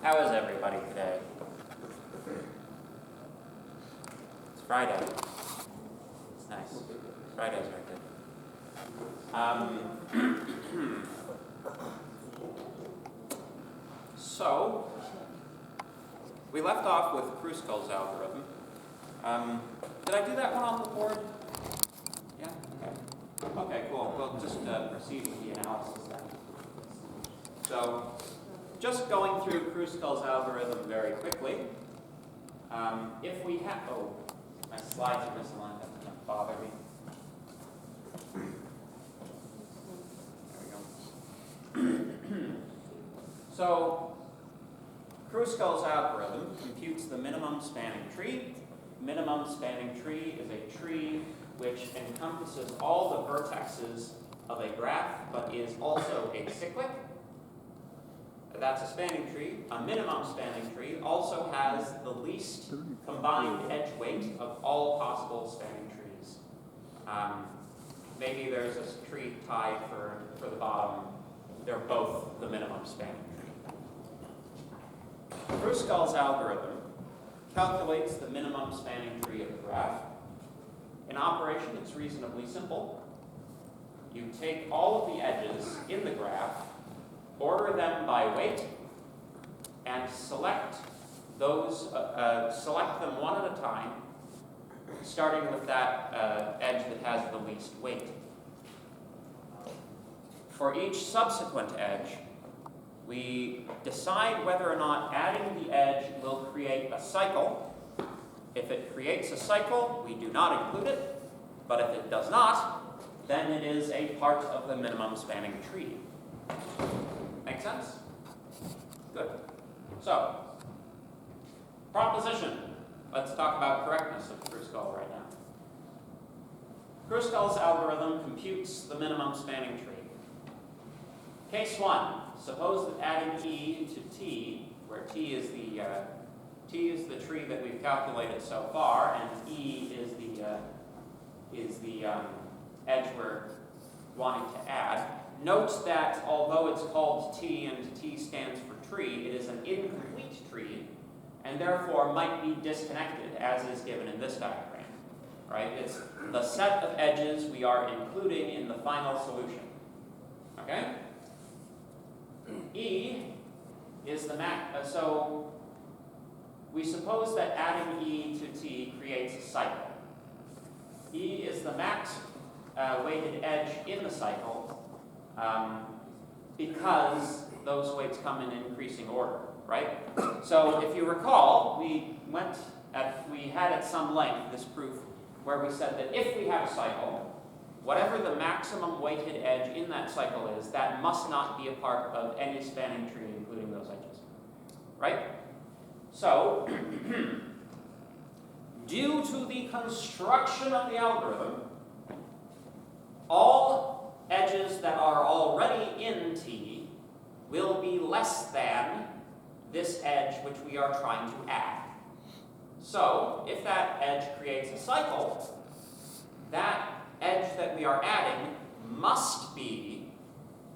How is everybody today? It's Friday. It's nice. Fridays are good. So, we left off with Kruskal's algorithm. Did I do that one on the board? Yeah? Okay. Okay, cool. We'll just proceed with the analysis then. So, just going through Kruskal's algorithm very quickly. If we have, oh, my slides are misaligned, that doesn't bother me. There we go. So, Kruskal's algorithm computes the minimum spanning tree. Minimum spanning tree is a tree which encompasses all the vertexes of a graph, but is also acyclic. That's a spanning tree. A minimum spanning tree also has the least combined edge weight of all possible spanning trees. Maybe there's a tree tied for the bottom. They're both the minimum spanning tree. Kruskal's algorithm calculates the minimum spanning tree of the graph. In operation, it's reasonably simple. You take all of the edges in the graph, order them by weight, and select those. Select them one at a time, starting with that edge that has the least weight. For each subsequent edge, we decide whether or not adding the edge will create a cycle. If it creates a cycle, we do not include it, but if it does not, then it is a part of the minimum spanning tree. Make sense? Good. So, proposition. Let's talk about correctness of Kruskal right now. Kruskal's algorithm computes the minimum spanning tree. Case 1. Suppose that adding E to T, where T is the tree that we've calculated so far, and E is the edge we're wanting to add. Note that although it's called T and T stands for tree, it is an incomplete tree, and therefore might be disconnected, as is given in this diagram. Right? It's the set of edges we are including in the final solution. Okay? E is the max. So we suppose that adding E to T creates a cycle. E is the max weighted edge in the cycle because those weights come in increasing order, right? So if you recall, we had at some length this proof where we said that if we have a cycle, whatever the maximum weighted edge in that cycle is, that must not be a part of any spanning tree, including those edges, right? So, due to the construction of the algorithm, all edges that are already in T will be less than this edge which we are trying to add. So, if that edge creates a cycle, that edge that we are adding must be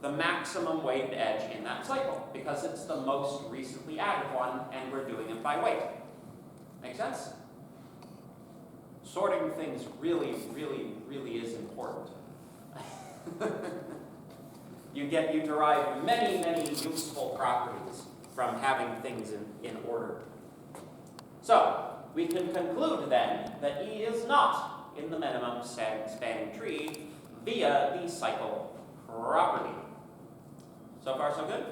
the maximum weighted edge in that cycle, because it's the most recently added one, and we're doing it by weight. Make sense? Sorting things really, really, really is important. You derive many, many useful properties from having things in order. So, we can conclude then that E is not in the minimum spanning tree via the cycle property. So far, so good?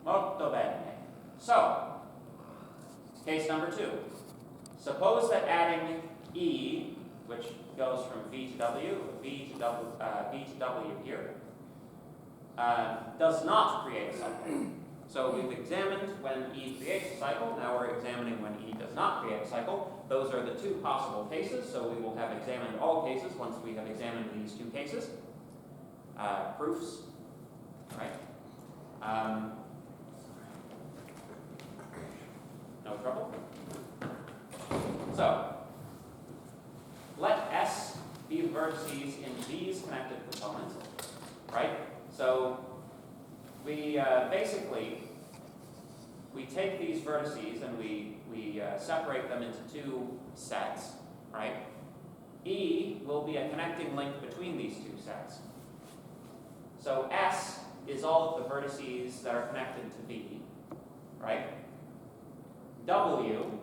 Molto bene. So, case number 2. Suppose that adding E, which goes from V to W, V to W here, does not create a cycle. So we've examined when E creates a cycle. Now we're examining when E does not create a cycle. Those are the 2 possible cases, so we will have examined all cases once we have examined these 2 cases. Proofs, right? No trouble? So, let S be the vertices in these connected components, right? So, we basically, we take these vertices and we separate them into two sets, right? E will be a connecting link between these two sets. So S is all of the vertices that are connected to V, right? W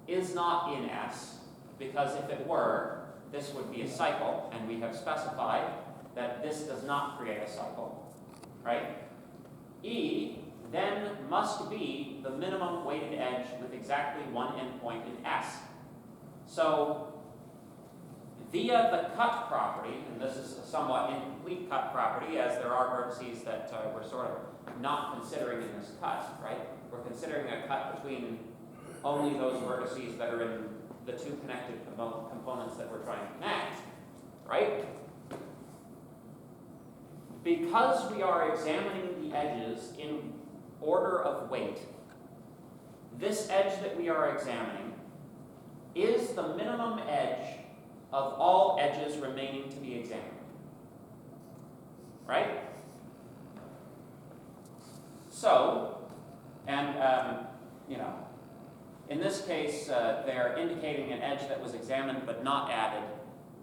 is not in S, because if it were, this would be a cycle, and we have specified that this does not create a cycle, right? E then must be the minimum weighted edge with exactly one endpoint in S. So via the cut property, and this is a somewhat incomplete cut property as there are vertices that we're sort of not considering in this cut, right? We're considering a cut between only those vertices that are in the two connected components that we're trying to connect, right? Because we are examining the edges in order of weight, this edge that we are examining is the minimum edge of all edges remaining to be examined, right? So, and in this case, they're indicating an edge that was examined but not added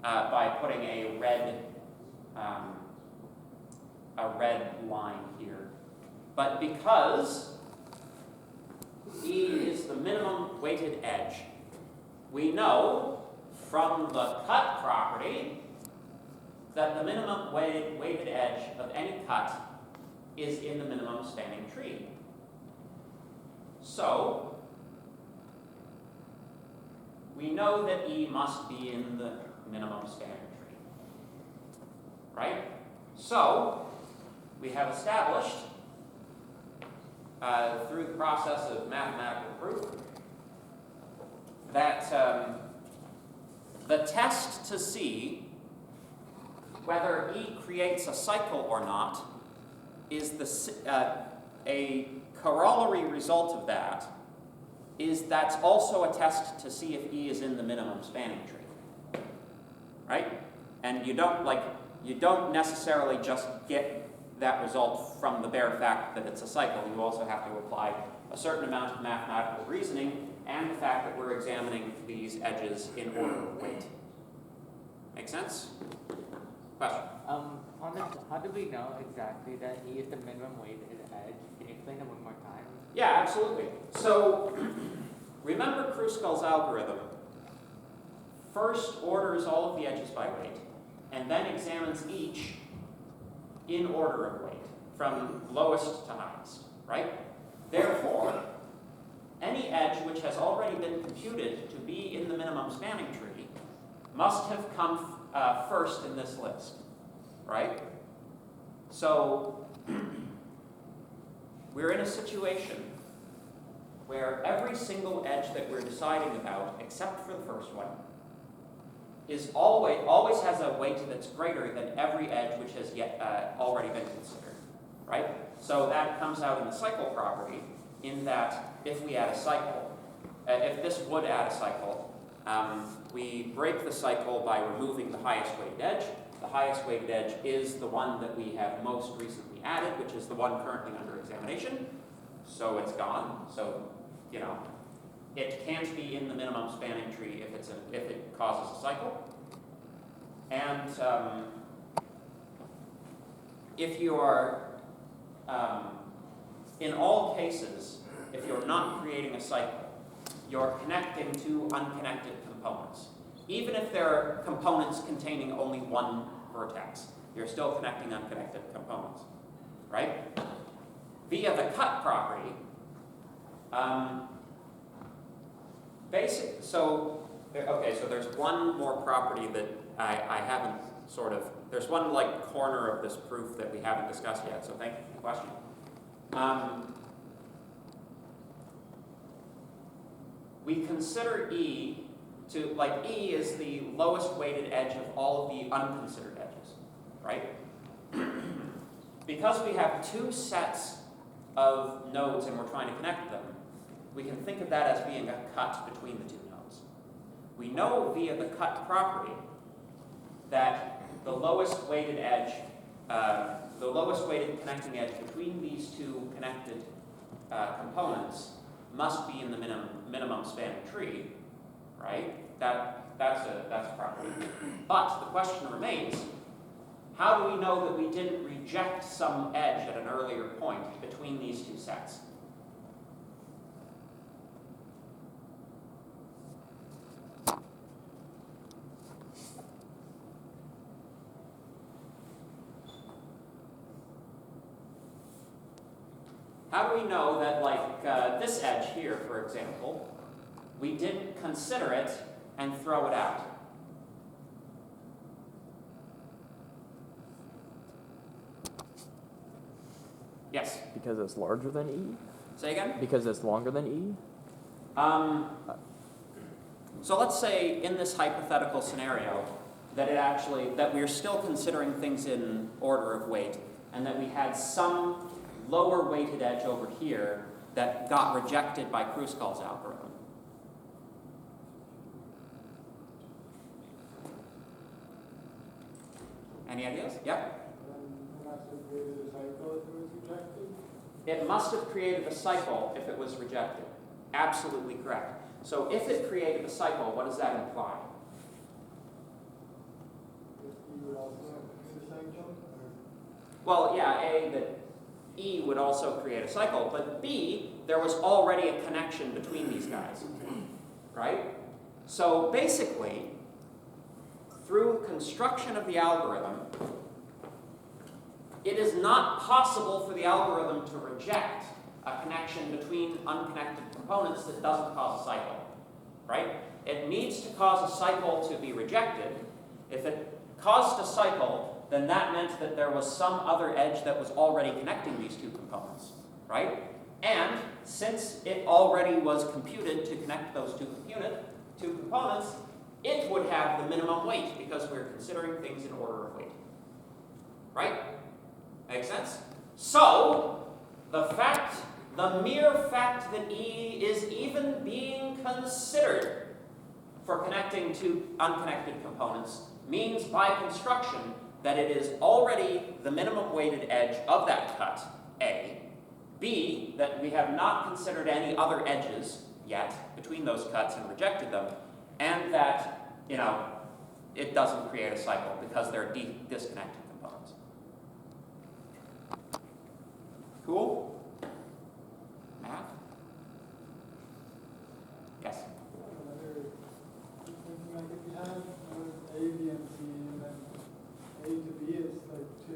by putting a red line here. But because E is the minimum weighted edge, we know from the cut property that the minimum weighted edge of any cut is in the minimum spanning tree. So we know that E must be in the minimum spanning tree, right? So we have established through the process of mathematical proof that the test to see whether E creates a cycle or not is a corollary result of that is that's also a test to see if E is in the minimum spanning tree, right? And you don't necessarily just get that result from the bare fact that it's a cycle. You also have to apply a certain amount of mathematical reasoning and the fact that we're examining these edges in order of weight. Make sense? Question? How do we know exactly that E is the minimum weighted edge? Can you explain that one more time? Yeah, absolutely. So remember Kruskal's algorithm first orders all of the edges by weight and then examines each in order of weight from lowest to highest, right? Therefore, any edge which has already been computed to be in the minimum spanning tree must have come first in this list, right? So we're in a situation where every single edge that we're deciding about, except for the first one, is always has a weight that's greater than every edge which has yet already been considered, right? So that comes out in the cycle property in that if we add a cycle, if this would add a cycle, we break the cycle by removing the highest weighted edge. The highest weighted edge is the one that we have most recently added, which is the one currently under examination. So it's gone. So, it can't be in the minimum spanning tree if it causes a cycle. And if you are, in all cases, if you're not creating a cycle, you're connecting two unconnected components. Even if they're components containing only one vertex, you're still connecting unconnected components, right? Via the cut property, so there's one more property that I haven't there's one corner of this proof that we haven't discussed yet, so thank you for the question. We consider E to, E is the lowest weighted edge of all of the unconsidered edges, right? Because we have two sets of nodes and we're trying to connect them, we can think of that as being a cut between the two nodes. We know via the cut property that the lowest weighted edge, the lowest weighted connecting edge between these connected components must be in the minimum spanning tree, right? That's a property. But the question remains, how do we know that we didn't reject some edge at an earlier point between these two sets? How do we know that, like this edge here, for example, we didn't consider it and throw it out? Yes? Because it's larger than E? Say again? Because it's longer than E? So let's say in this hypothetical scenario that we're still considering things in order of weight, and that we had some lower weighted edge over here that got rejected by Kruskal's algorithm. Any ideas? Yeah? It must have created a cycle if it was rejected. Absolutely correct. So if it created a cycle, what does that imply? Well, yeah, A, that E would also create a cycle, but B, there was already a connection between these guys, right? So basically, through construction of the algorithm, it is not possible for the algorithm to reject a connection between unconnected components that doesn't cause a cycle, right? It needs to cause a cycle to be rejected. If it caused a cycle, then that meant that there was some other edge that was already connecting these two components, right? And since it already was computed to connect those two components, it would have the minimum weight because we're considering things in order of weight, right? Make sense? So, the mere fact that E is even being considered for connecting two unconnected components means by construction that it is already the minimum weighted edge of that cut, A. B, that we have not considered any other edges yet between those cuts and rejected them, and that, it doesn't create a cycle because they're disconnected components. Cool? Math? Yes? Like if you have A, B, and C, and then A to B is like 2,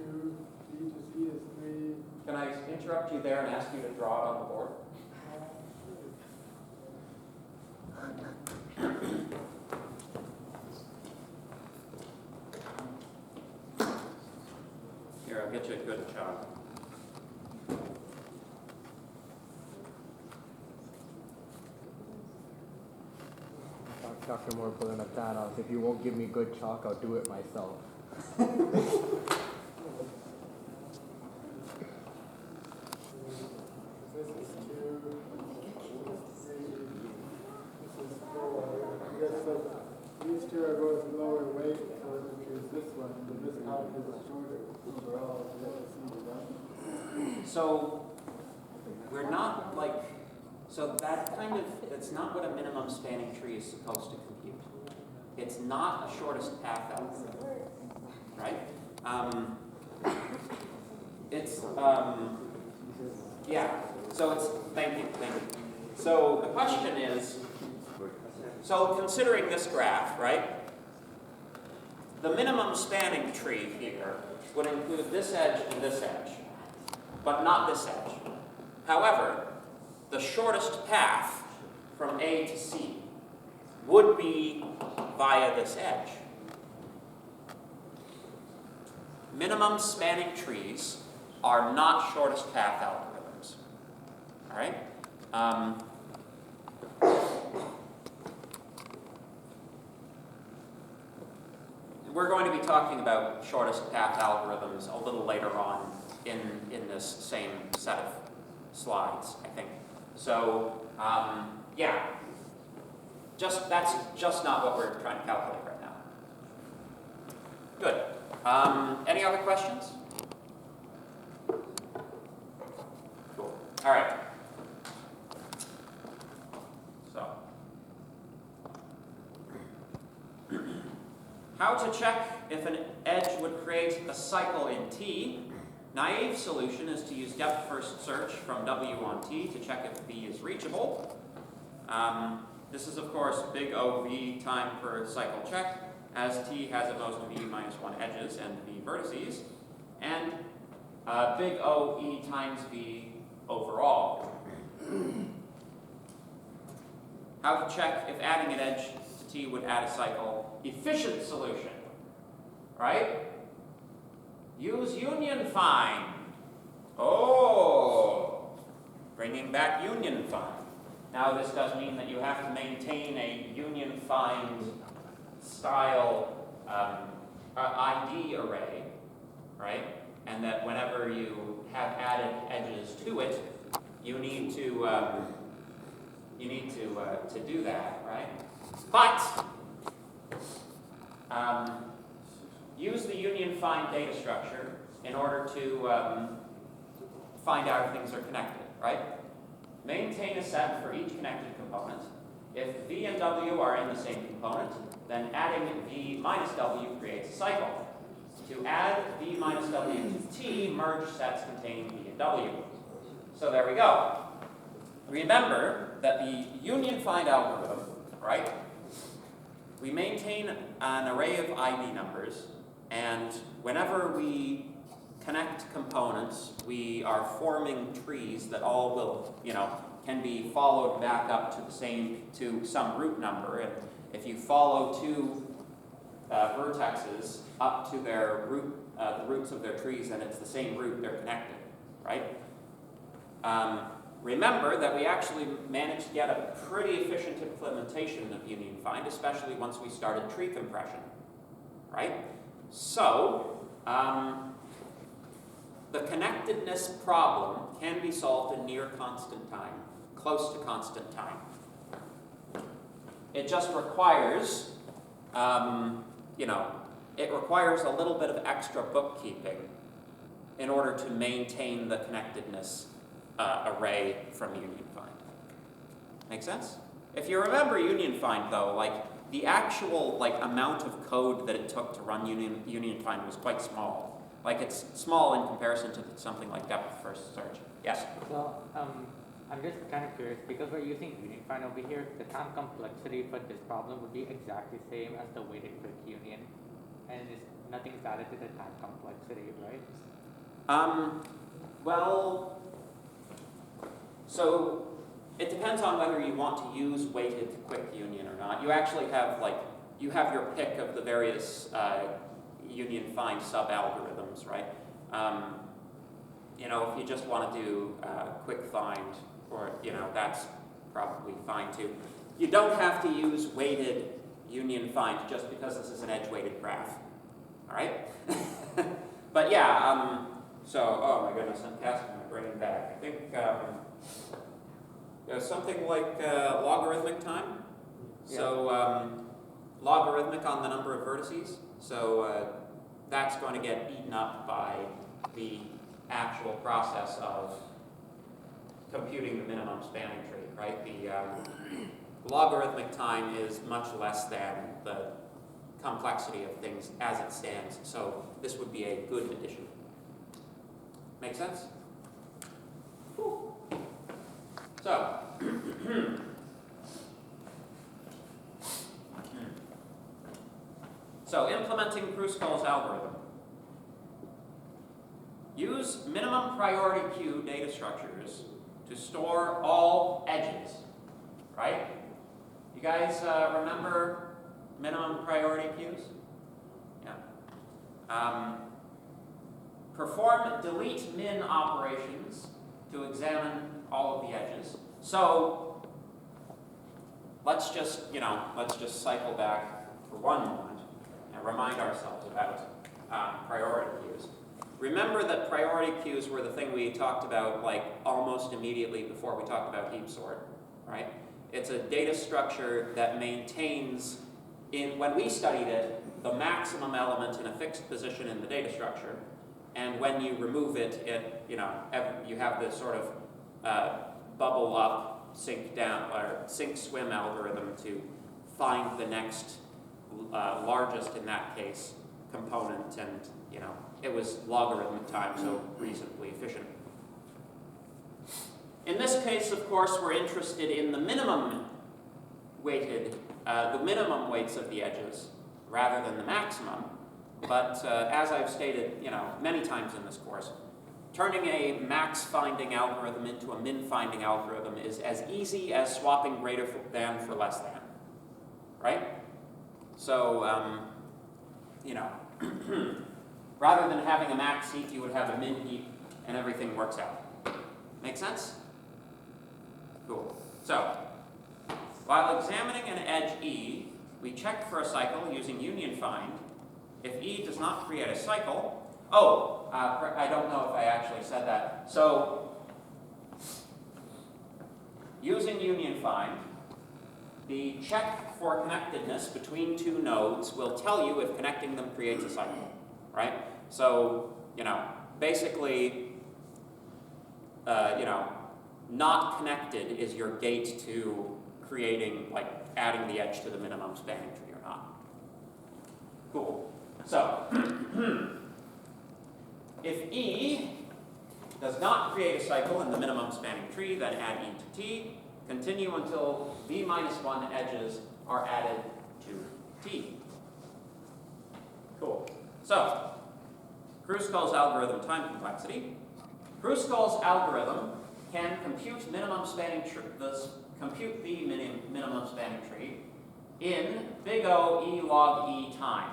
B to C is 3. Can I interrupt you there and ask you to draw it on the board? Here, I'll get you a good chalk. Dr. Moore pulling up that off. If you won't give me good chalk, I'll do it myself. This is 2, this is 3, this is 4. I guess like these two are both lower weight, so we choose this one, but this half is shorter overall. So let's see the So, we're not so that's not what a minimum spanning tree is supposed to compute. It's not a shortest path algorithm, right? Yeah, so thank you. So the question is, so considering this graph, right? The minimum spanning tree here would include this edge and this edge, but not this edge. However, the shortest path from A to C would be via this edge. Minimum spanning trees are not shortest path algorithms. All right? We're going to be talking about shortest path algorithms a little later on in this same set of slides, I think. So, yeah, that's just not what we're trying to calculate right now. Good. Any other questions? Cool. All right. So, how to check if an edge would create a cycle in T? Naive solution is to use depth first search from W on T to check if V is reachable. This is, of course, big OV time per cycle check, as T has at most V minus 1 edges and V vertices, and big OE times V overall. How to check if adding an edge to T would add a cycle? Efficient solution, right? Use union find. Oh, bringing back union find. Now this does mean that you have to maintain a union find style ID array, right? And that whenever you have added edges to it, you need to do that, right? But use the union find data structure in order to find out if things are connected, right? Maintain a set for each connected component. If V and W are in the same component, then adding V minus W creates a cycle. To add V minus W to T, merge sets containing V and W. So there we go. Remember that the union find algorithm, right? We maintain an array of ID numbers, and whenever we connect components, we are forming trees that all will, can be followed back up to some root number. And if you follow two vertexes up to their root, the roots of their trees, then it's the same root, they're connected, right? Remember that we actually managed to get a pretty efficient implementation of union find, especially once we started tree compression, right? So, the connectedness problem can be solved in near constant time, close to constant time. It just requires, it requires a little bit of extra bookkeeping in order to maintain the connectedness array from union find. Make sense? If you remember union find, though, the actual amount of code that it took to run union find was quite small. It's small in comparison to something like depth first search. Yes? So, I'm just kind of curious, because we're using union find over here, the time complexity for this problem would be exactly the same as the weighted quick union, and nothing's added to the time complexity, right? Well, so it depends on whether you want to use weighted quick union or not. You actually have you have your pick of the various union find sub-algorithms, right? If you just want to do quick find, or that's probably fine too. You don't have to use weighted union find just because this is an edge-weighted graph. All right? But yeah, so, oh my goodness, I'm casting my brain back. I think something like logarithmic time. Yeah. So logarithmic on the number of vertices. So that's going to get eaten up by the actual process of computing the minimum spanning tree, right? The logarithmic time is much less than the complexity of things as it stands. So this would be a good addition. Make sense? Whew. So, implementing Kruskal's algorithm. Use minimum priority queue data structures to store all edges, right? You guys remember minimum priority queues? Yeah. Perform delete min operations to examine all of the edges. So let's just cycle back for one moment and remind ourselves about priority queues. Remember that priority queues were the thing we talked about almost immediately before we talked about heap sort, right? It's a data structure that maintains, when we studied it, the maximum element in a fixed position in the data structure. And when you remove it, you have this sort of bubble up, sink down, or sink swim algorithm to find the next largest, in that case, component, and it was logarithmic time, so reasonably efficient. In this case, of course, we're interested in the minimum weighted, the minimum weights of the edges rather than the maximum. But as I've stated, many times in this course, turning a max finding algorithm into a min finding algorithm is as easy as swapping greater than for less than, right? So, rather than having a max heap, you would have a min heap, and everything works out. Make sense? Cool. So, while examining an edge E, we check for a cycle using union find. If E does not create a cycle, I don't know if I actually said that. So, using union find, the check for connectedness between two nodes will tell you if connecting them creates a cycle, right? So, basically, not connected is your gate to creating, like, adding the edge to the minimum spanning tree or not. Cool. So, if E does not create a cycle in the minimum spanning tree, then add E to T. Continue until V minus 1 edges are added to T. Cool. So, Kruskal's algorithm time complexity. Kruskal's algorithm can compute minimum spanning compute the minimum spanning tree in big O E log E time.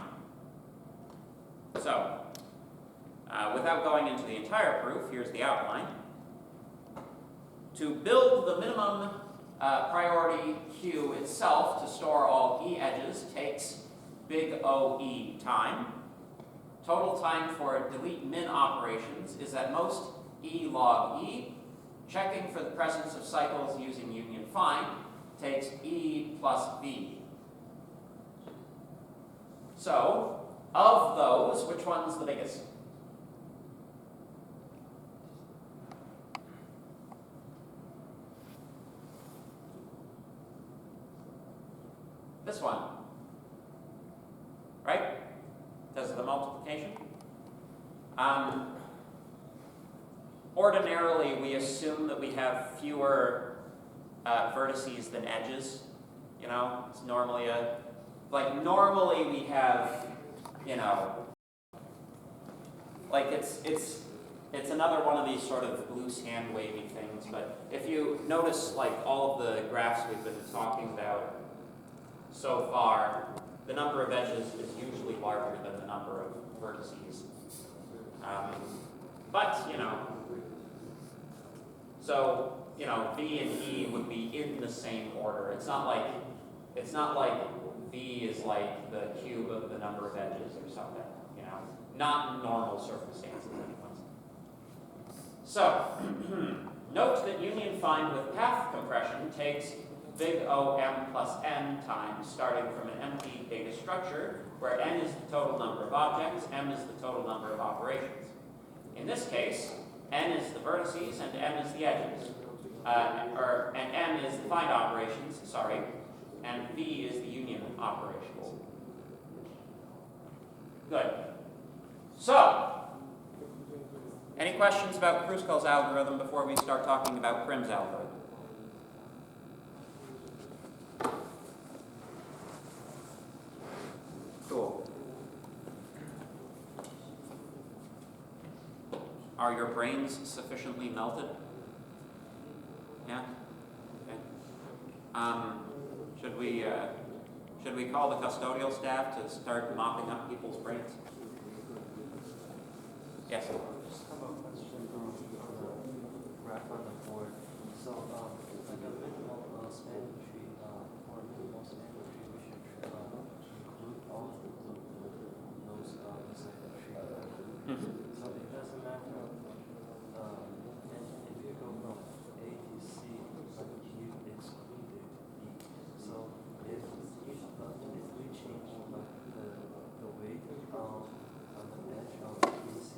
So, without going into the entire proof, here's the outline. To build the minimum priority queue itself to store all E edges takes big O E time. Total time for delete min operations is at most E log E. Checking for the presence of cycles using union find takes E plus V. So, of those, which one's the biggest? This one, right? Because of the multiplication. Ordinarily, we assume that we have fewer vertices than edges. It's normally normally we have, like it's another one of these sort of loose hand wavy things. But if you notice, like all of the graphs we've been talking about so far, the number of edges is usually larger than the number of vertices. But, so, V and E would be in the same order. It's not like V is like the cube of the number of edges or something, not in normal circumstances anyways. So, note that union find with path compression takes big O m plus n times, starting from an empty data structure, where n is the total number of objects, m is the total number of operations. In this case, n is the vertices and m is the edges. And m is the find operations, and v is the union operations. Good. So, any questions about Kruskal's algorithm before we start talking about Prim's algorithm? Cool. Are your brains sufficiently melted? Yeah? Okay. Should we call the custodial staff to start mopping up people's brains? Yes? Just have a question on the graph on the board. So, like a minimal spanning tree, for a minimal spanning tree, we should include all of those inside the tree. So it doesn't matter, and if you go from A to C, but you excluded B. So if we change the weight on the edge of BC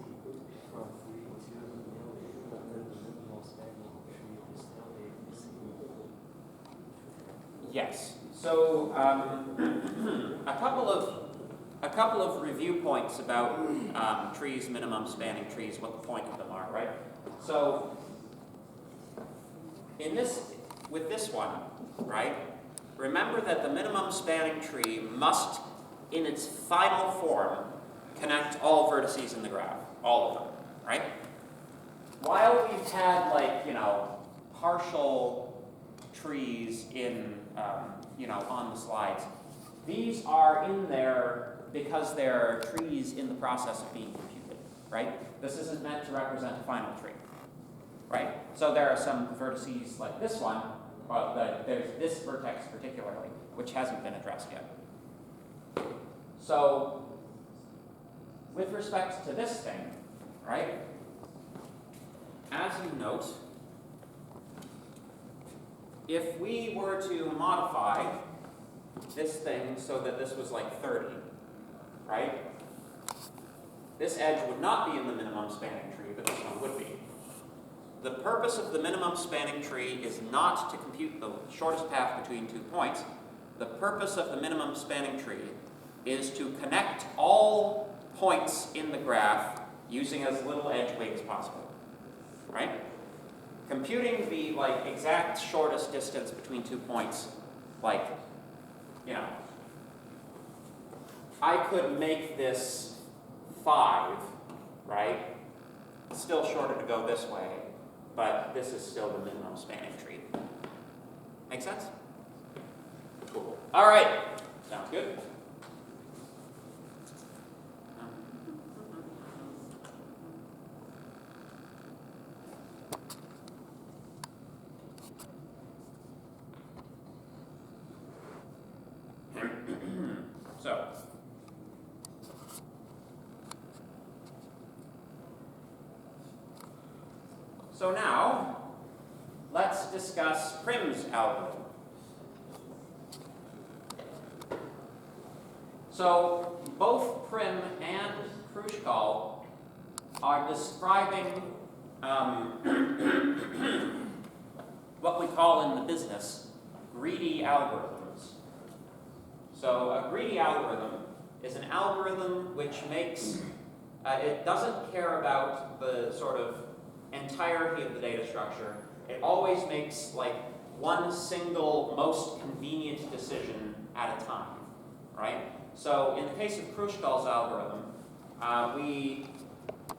from 3 to 1 million, then the minimal spanning tree Yes. So a couple of review points about trees, minimum spanning trees, what the point of them are, right? So with this one, right? Remember that the minimum spanning tree must, in its final form, connect all vertices in the graph, all of them, right? While we've had, like, partial trees in, on the slides, these are in there because they're trees in the process of being computed, right? This isn't meant to represent a final tree, right? So there are some vertices like this one, there's this vertex particularly, which hasn't been addressed yet. So with respect to this thing, right? As you note, if we were to modify this thing so that this was like 30, right? This edge would not be in the minimum spanning tree, but this one would be. The purpose of the minimum spanning tree is not to compute the shortest path between 2 points. The purpose of the minimum spanning tree is to connect all points in the graph using as little edge weight as possible, right? Computing the exact shortest distance between 2 points, I could make this 5, right? It's still shorter to go this way, but this is still the minimum spanning tree. Make sense? Cool. All right. Sounds good. So now, let's discuss Prim's algorithm. So both Prim and Kruskal are describing what we call in the business greedy algorithms. So a greedy algorithm is an algorithm which makes, it doesn't care about the sort of entirety of the data structure. It always makes one single most convenient decision at a time, right? So in the case of Kruskal's algorithm, we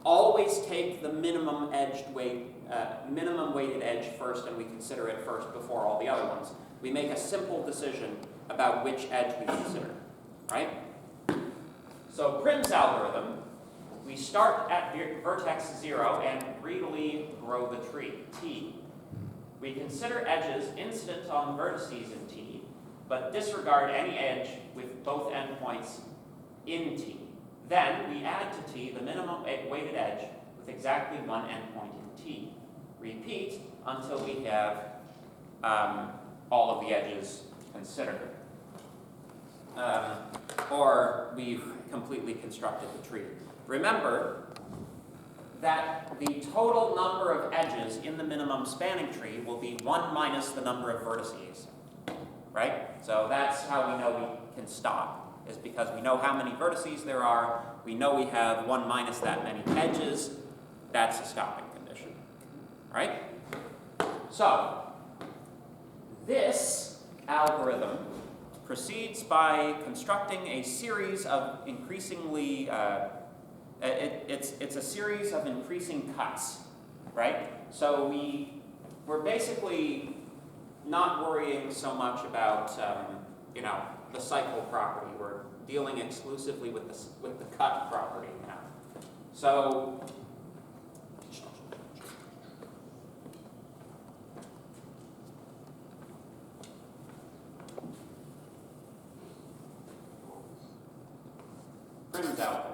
always take the minimum weighted edge first, and we consider it first before all the other ones. We make a simple decision about which edge we consider, right? So Prim's algorithm, we start at vertex 0 and greedily grow the tree, T. We consider edges incident on the vertices in T, but disregard any edge with both endpoints in T. Then we add to T the minimum weighted edge with exactly one endpoint in T. Repeat until we have all of the edges considered. Or we've completely constructed the tree. Remember that the total number of edges in the minimum spanning tree will be 1 minus the number of vertices, right? So that's how we know we can stop, is because we know how many vertices there are, we know we have 1 minus that many edges, that's a stopping condition, right? So this algorithm proceeds by constructing a series of increasingly it's a series of increasing cuts, right? So we're basically not worrying so much about the cycle property. We're dealing exclusively with the cut property now. So Prim's algorithm.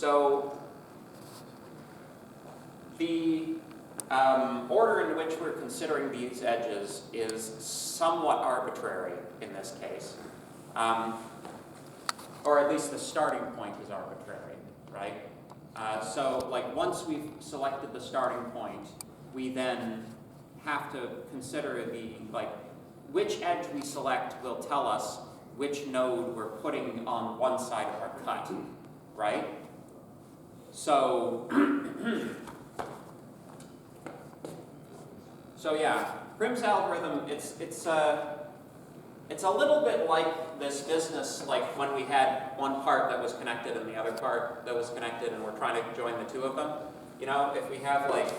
So the order in which we're considering these edges is somewhat arbitrary in this case. Or at least the starting point is arbitrary, right? So like once we've selected the starting point, we then have to consider which edge we select will tell us which node we're putting on one side of our cut, right? So, so yeah, Prim's algorithm, it's a little bit like this business, like when we had one part that was connected and the other part that was connected and we're trying to join the two of them. You know, if we have like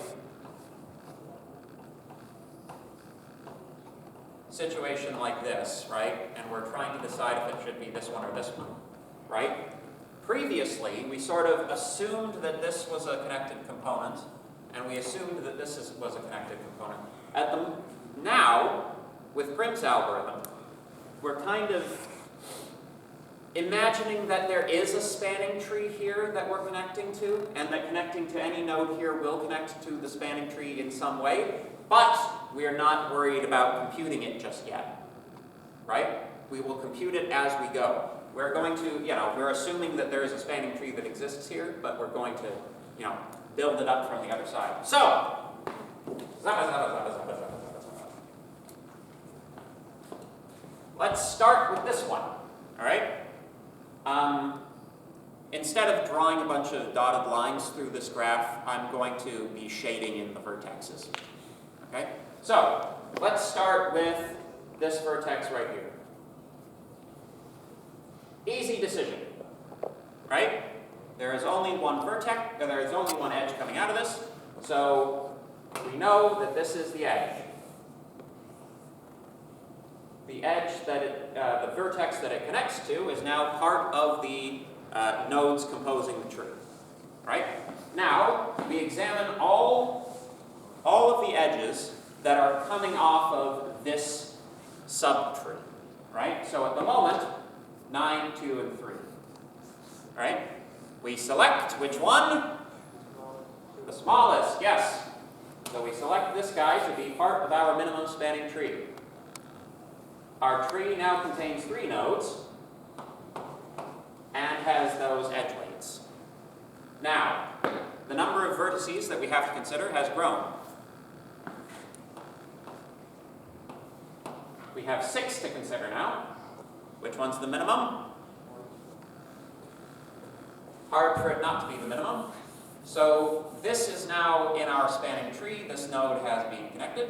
situation like this, right? And we're trying to decide if it should be this one or this one, right? Previously, we sort of assumed that this was a connected component, and we assumed that this was a connected component. Now, with Prim's algorithm, we're kind of imagining that there is a spanning tree here that we're connecting to, and that connecting to any node here will connect to the spanning tree in some way, but we are not worried about computing it just yet, right? We will compute it as we go. We're going to, we're assuming that there is a spanning tree that exists here, but we're going to, build it up from the other side. So, let's start with this one, all right? Instead of drawing a bunch of dotted lines through this graph, I'm going to be shading in the vertexes, okay? So, let's start with this vertex right here. Easy decision, right? There is only one vertex, or there is only one edge coming out of this, so we know that this is the edge. The edge that the vertex that it connects to is now part of the nodes composing the tree, right? Now, we examine all of the edges that are coming off of this subtree, right? So at the moment, 9, 2, and 3, right? We select which one? The smallest, yes. So we select this guy to be part of our minimum spanning tree. Our tree now contains 3 nodes and has those edge weights. Now, the number of vertices that we have to consider has grown. We have 6 to consider now. Which one's the minimum? Hard for it not to be the minimum. So this is now in our spanning tree. This node has been connected.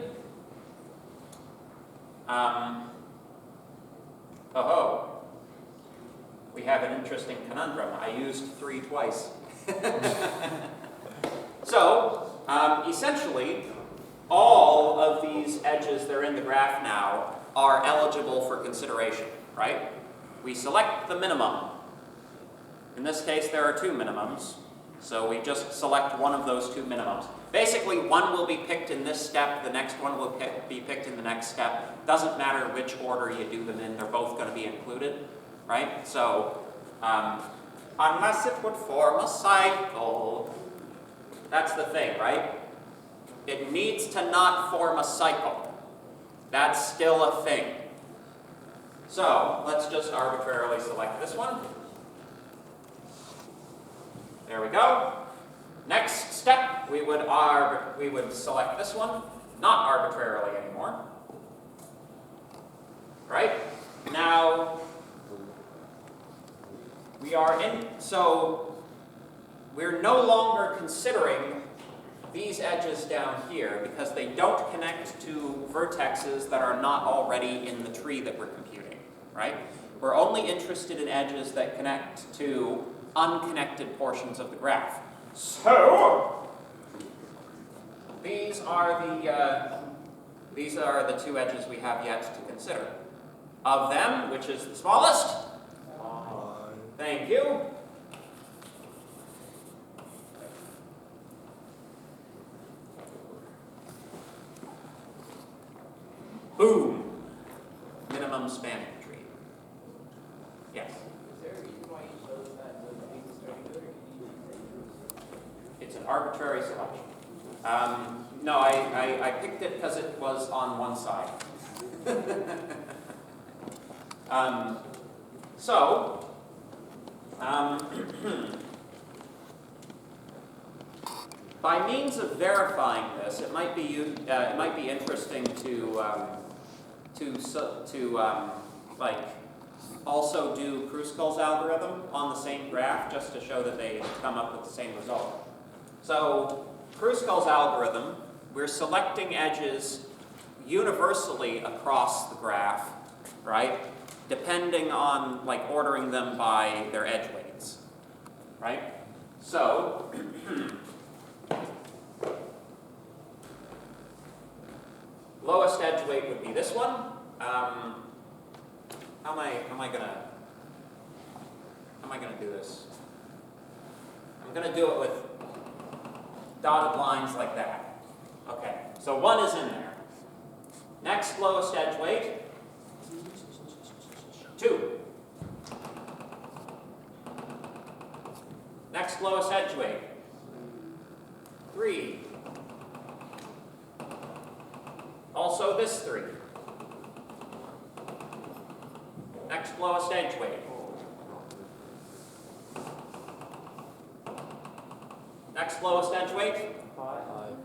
We have an interesting conundrum. I used 3 twice. So, essentially, all of these edges that are in the graph now are eligible for consideration, right? We select the minimum. In this case, there are 2 minimums. So we just select one of those 2 minimums. Basically, one will be picked in this step, the next one will be picked in the next step. Doesn't matter which order you do them in, they're both going to be included, right? So, unless it would form a cycle, that's the thing, right? It needs to not form a cycle. That's still a thing. So, let's just arbitrarily select this one. There we go. Next step, we would select this one, not arbitrarily anymore. Right? Now, we're no longer considering these edges down here because they don't connect to vertexes that are not already in the tree that we're computing, right? We're only interested in edges that connect to unconnected portions of the graph. So, these are the 2 edges we have yet to consider. Of them, which is the smallest? Thank you. Boom. Minimum spanning tree. Yes. Is there a reason why you chose that those things starting good, or can you use It's an arbitrary selection. No, I picked it because it was on one side. By means of verifying this, it might be interesting to like also do Kruskal's algorithm on the same graph, just to show that they come up with the same result. So Kruskal's algorithm, we're selecting edges universally across the graph, right? Depending on, like, ordering them by their edge weights, right? So, lowest edge weight would be this one. How am I gonna do this? I'm gonna do it with dotted lines like that. Okay, so 1 is in there. Next lowest edge weight, 2. Next lowest edge weight, 3. Also this 3. Next lowest edge weight. Next lowest edge weight. 5.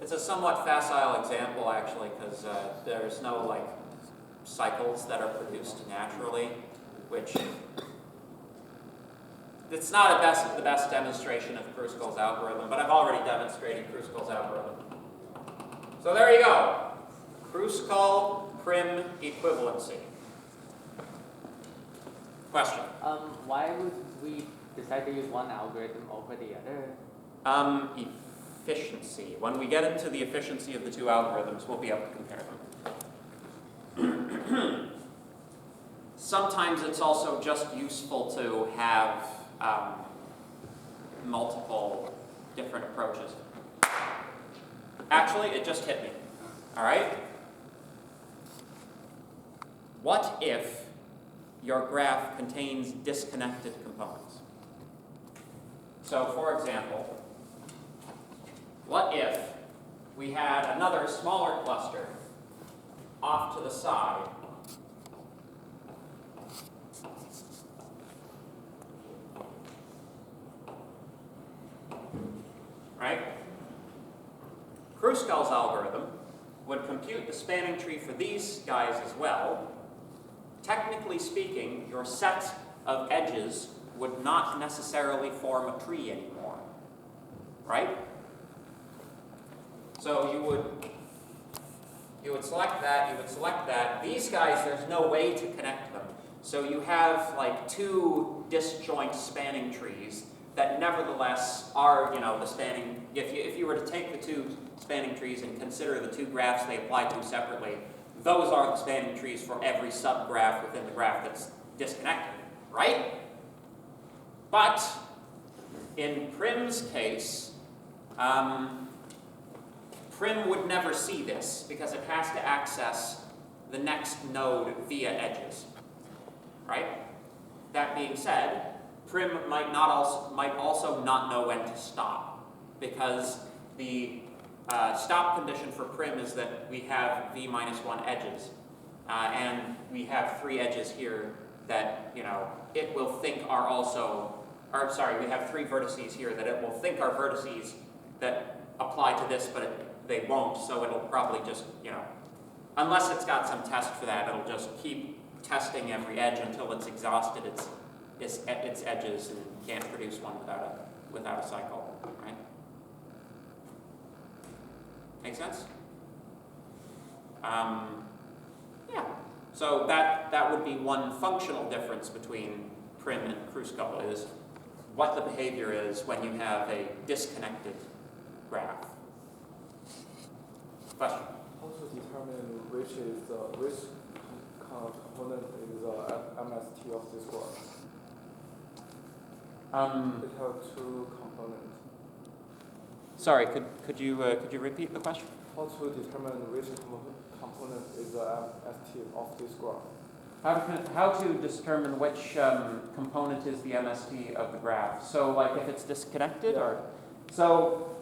It's a somewhat facile example, actually, because there's no, like, cycles that are produced naturally, which it's not the best demonstration of Kruskal's algorithm, but I've already demonstrated Kruskal's algorithm. So there you go. Kruskal-Prim equivalency. Question? Why would we decide to use one algorithm over the other? Efficiency. When we get into the efficiency of the two algorithms, we'll be able to compare them. Sometimes it's also just useful to have multiple different approaches. Actually, it just hit me. All right? What if your graph contains disconnected components? So, for example, what if we had another smaller cluster off to the side? Right? Kruskal's algorithm would compute the spanning tree for these guys as well. Technically speaking, your set of edges would not necessarily form a tree anymore. Right? So you would select that, you would select that. These guys, there's no way to connect them. So you have like two disjoint spanning trees that nevertheless are, the spanning, if you were to take the two spanning trees and consider the two graphs they apply to separately, those are the spanning trees for every subgraph within the graph that's disconnected, right? But in Prim's case, Prim would never see this because it has to access the next node via edges, right? That being said, Prim might also not know when to stop, because the stop condition for Prim is that we have v minus 1 edges, and we have 3 edges here that it will think are also, or sorry, we have 3 vertices here that it will think are vertices that apply to this, but they won't. So it'll probably just unless it's got some test for that, it'll just keep testing every edge until it's exhausted its edges and can't produce one without a cycle, right? Make sense? Yeah. So that would be one functional difference between Prim and Kruskal, is what the behavior is when you have a disconnected graph. Question? How to determine which component is MST of this graph? It has 2 components. Sorry, could you repeat the question? How to determine which component is the MST of this graph? How to determine which component is the MST of the graph? So, like, if it's disconnected, or So,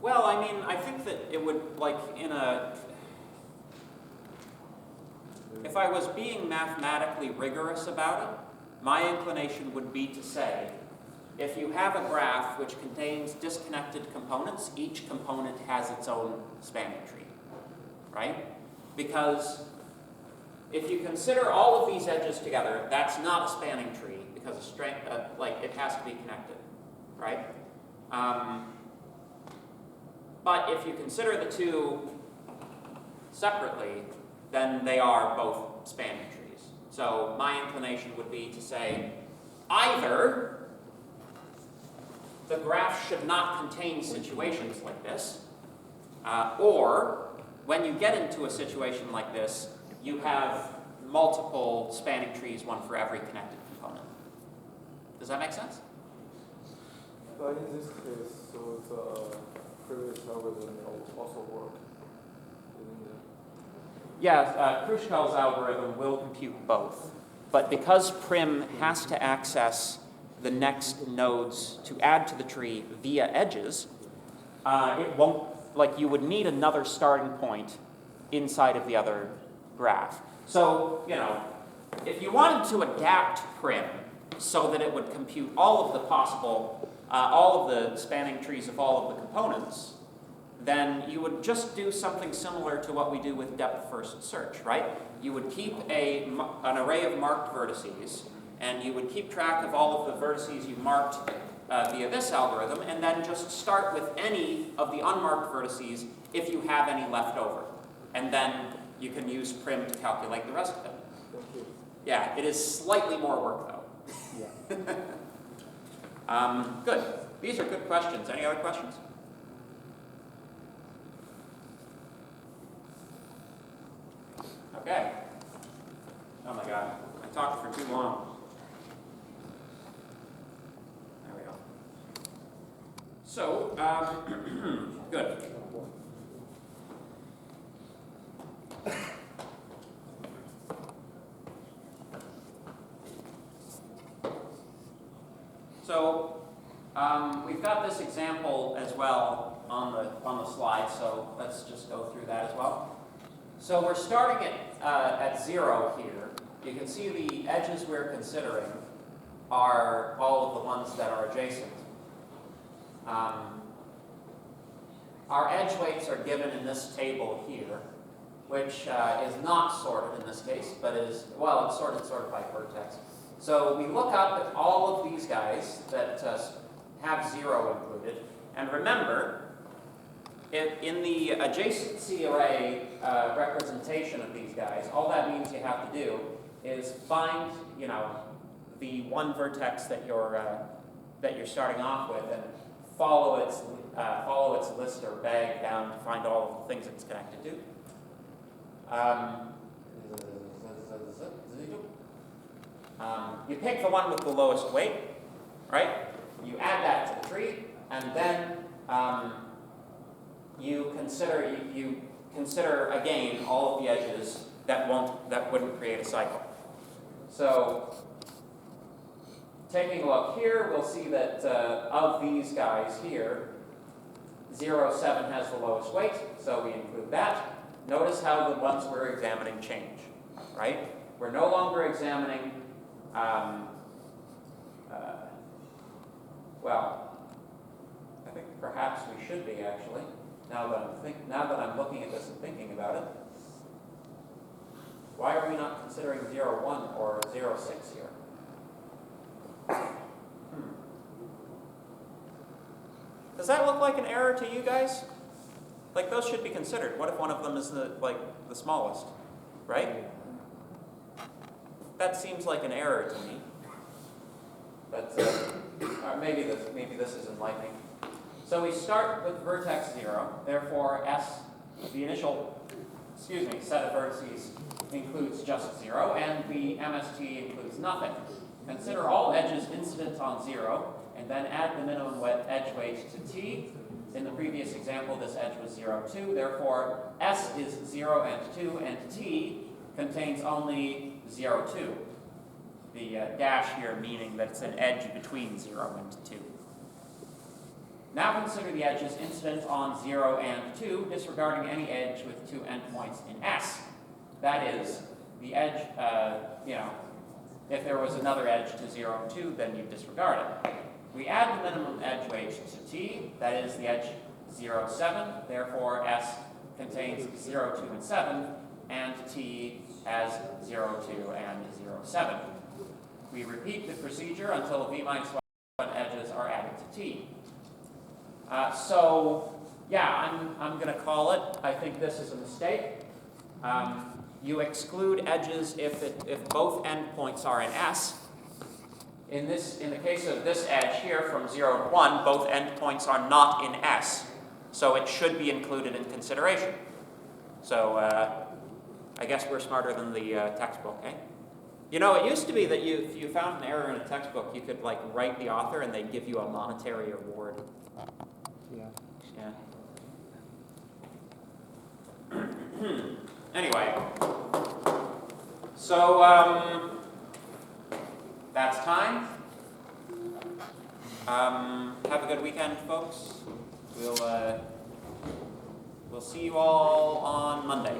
well, I mean, I think that it would, like, if I was being mathematically rigorous about it, my inclination would be to say, if you have a graph which contains disconnected components, each component has its own spanning tree, right? Because if you consider all of these edges together, that's not a spanning tree because it has to be connected, right? But if you consider the two separately, then they are both spanning trees. So my inclination would be to say either the graph should not contain situations like this, or when you get into a situation like this, you have multiple spanning trees, one for every connected component. Does that make sense? But in this case, so the previous algorithm also work, isn't it? Yeah, Kruskal's algorithm will compute both. But because Prim has to access the next nodes to add to the tree via edges, it won't, like, you would need another starting point inside of the other graph. So, you know, if you wanted to adapt Prim so that it would compute all of the possible, all of the spanning trees of all of the components, then you would just do something similar to what we do with depth-first search, right? You would keep an array of marked vertices, and you would keep track of all of the vertices you marked via this algorithm, and then just start with any of the unmarked vertices if you have any left over. And then you can use Prim to calculate the rest of it. Thank you. Yeah, it is slightly more work, though. Yeah. Good. These are good questions. Any other questions? Okay. Oh my God, I talked for too long. There we go. So, good. So, we've got this example as well on the slide, so let's just go through that as well. So we're starting at 0 here. You can see the edges we're considering are all of the ones that are adjacent. Our edge weights are given in this table here, which is not sorted in this case, but is, well, it's sorted by vertex. So we look up at all of these guys that have 0 included, and remember, in the adjacency array representation of these guys, all that means you have to do is find, you know, the one vertex that you're starting off with, and follow its list or bag down to find all of the things it's connected to. You pick the one with the lowest weight, right? You add that to the tree, and then you consider again all of the edges that wouldn't create a cycle. So, taking a look here, we'll see that of these guys here, 0, 7 has the lowest weight, so we include that. Notice how the ones we're examining change, right? We're no longer examining, well, I think perhaps we should be actually, now that I'm looking at this and thinking about it. Why are we not considering 0, 1 or 0, 6 here? Does that look like an error to you guys? Like, those should be considered. What if one of them is the smallest, right? That seems like an error to me. But maybe this is enlightening. So we start with vertex 0. Therefore, the initial set of vertices includes just 0, and the MST includes nothing. Consider all edges incident on 0, and then add the minimum edge weight to t. In the previous example, this edge was 0, 2. Therefore, S is 0 and 2, and t contains only 0, 2. The dash here meaning that it's an edge between 0 and 2. Now consider the edges incident on 0 and 2, disregarding any edge with 2 endpoints in S. That is, the edge, if there was another edge to 0 and 2, then you disregard it. We add the minimum edge weight to T, that is the edge 0, 7, therefore S contains 0, 2, and 7, and T has 0, 2, and 0, 7. We repeat the procedure until V minus 1 edges are added to T. I'm going to call it. I think this is a mistake. You exclude edges if both endpoints are in S. In the case of this edge here from 0 to 1, both endpoints are not in S, so it should be included in consideration. So I guess we're smarter than the textbook, eh? You know, it used to be that if you found an error in a textbook, you could write the author and they'd give you a monetary award. Yeah. Yeah. Anyway, so that's time. Have a good weekend, folks. We'll see you all on Monday.